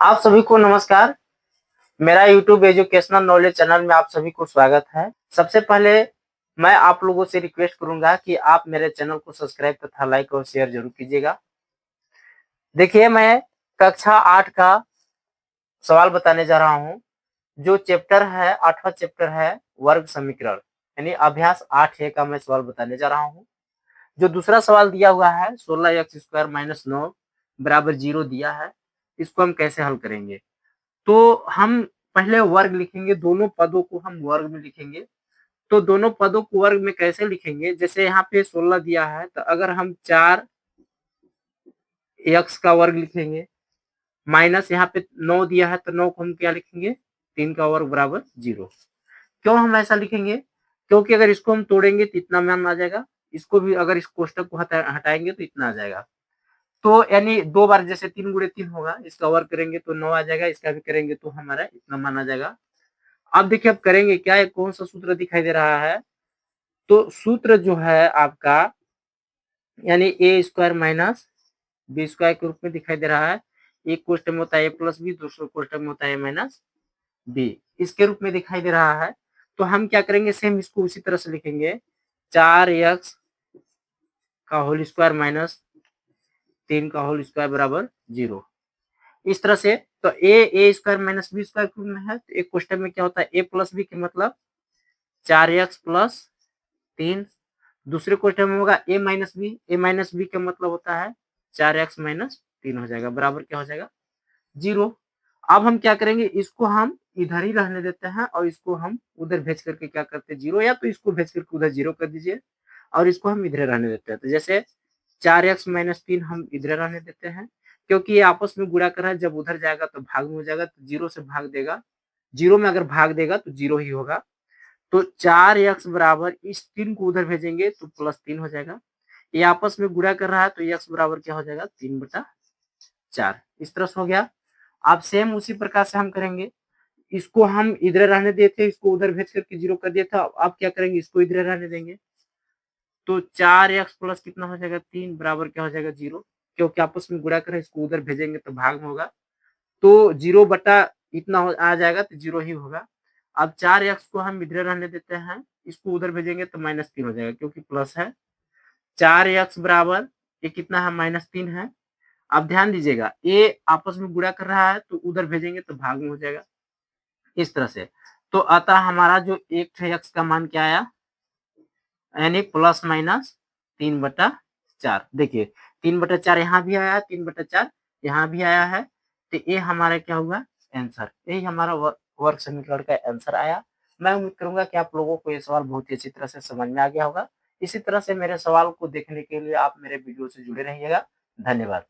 आप सभी को नमस्कार। मेरा यूट्यूब एजुकेशनल नॉलेज चैनल में आप सभी को स्वागत है। सबसे पहले मैं आप लोगों से रिक्वेस्ट करूंगा कि आप मेरे चैनल को सब्सक्राइब तथा लाइक और शेयर जरूर कीजिएगा। देखिए, मैं कक्षा 8 का सवाल बताने जा रहा हूँ। जो चैप्टर है, 8वां चैप्टर है वर्ग समीकरण, यानी अभ्यास 8A का मैं सवाल बताने जा रहा हूँ। जो दूसरा सवाल दिया हुआ है 16x² - 9 बराबर 0 दिया है, इसको हम कैसे हल करेंगे? तो हम पहले वर्ग लिखेंगे, दोनों पदों को हम वर्ग में लिखेंगे। तो दोनों पदों को वर्ग में कैसे लिखेंगे? जैसे यहाँ पे 16 दिया है, तो अगर हम 4 x का वर्ग लिखेंगे, माइनस यहाँ पे 9 दिया है, तो 9 को हम क्या लिखेंगे? 3 का वर्ग बराबर 0। क्यों हम ऐसा लिखेंगे? क्योंकि अगर इसको हम तोड़ेंगे तो इतना मान आ जाएगा, इसको भी अगर इस कोष्टक को हटाएंगे तो इतना आ जाएगा। तो यानी 2 बार जैसे 3 गुणे 3 होगा, इसका वर्ग करेंगे तो 9 आ जाएगा, इसका भी करेंगे तो हमारा इतना मान आ जाएगा। अब देखिए, अब करेंगे क्या, ये कौन सा सूत्र दिखाई दे रहा है? तो सूत्र जो है आपका, यानी ए स्क्वायर माइनस बी स्क्वायर के रूप में दिखाई दे रहा है। एक कोष्टक में होता है ए प्लस बी, दूसरे कोष्टक में होता है ए माइनस बी, इसके रूप में दिखाई दे रहा है। तो हम क्या करेंगे, सेम इसको उसी तरह से लिखेंगे, 4x का होल स्क्वायर माइनस 3 का होल स्क्वायर बराबर 0, इस तरह से। तो ए स्क्वायर माइनस बी स्क्वायर के रूप में है, तो एक क्वेश्चन में क्या होता है, ए प्लस बी के मतलब 4x प्लस 3। दूसरे क्वेश्चन में होगा ए माइनस बी का मतलब होता है 4x माइनस 3 हो जाएगा, बराबर क्या हो जाएगा? 0। अब हम क्या करेंगे, इसको हम इधर ही रहने देते हैं और इसको हम उधर भेज करके क्या करते हैं, 0, या तो इसको भेज करके उधर 0 कर दीजिए और इसको हम इधर रहने देते हैं। तो जैसे 4x माइनस 3 हम इधर रहने देते हैं, क्योंकि ये आपस में गुणा कर रहा है, जब उधर जाएगा तो भाग में हो जाएगा, तो 0 से भाग देगा, 0 में अगर भाग देगा तो 0 ही होगा। तो 4x बराबर, इस 3 को उधर भेजेंगे तो प्लस 3 हो जाएगा। ये आपस में गुणा कर रहा है, तो x बराबर क्या हो जाएगा, 3/4, इस तरह से हो गया। अब सेम उसी प्रकार से हम करेंगे, इसको हम इधर रहने देते, इसको उधर भेज करके 0 कर दिया था। अब क्या करेंगे, इसको इधर रहने देंगे, तो 4x प्लस कितना हो जाएगा, 3 बराबर क्या हो जाएगा, 0, क्योंकि आपस में गुणा कर, इसको उधर भेजेंगे तो भाग में होगा, तो 0 बटा इतना आ जाएगा, तो 0 ही होगा। अब 4x को हम इधर रहने देते हैं, इसको उधर भेजेंगे तो -3 हो जाएगा, क्योंकि प्लस है। 4x बराबर ये कितना है, -3 है। अब ध्यान दीजिएगा, ये आपस में गुणा कर रहा है, तो उधर भेजेंगे तो भाग में हो जाएगा, इस तरह से। तो अतः हमारा जो एक x का मान क्या आया, यानी प्लस माइनस 3/4। देखिए, 3/4 यहाँ भी आया है, 3/4 यहाँ भी आया है, तो ये हमारा क्या हुआ, आंसर। यही हमारा वर्ग समीकरण का आंसर आया। मैं उम्मीद करूंगा कि आप लोगों को ये सवाल बहुत ही अच्छी तरह से समझ में आ गया होगा। इसी तरह से मेरे सवाल को देखने के लिए आप मेरे वीडियो से जुड़े रहिएगा। धन्यवाद।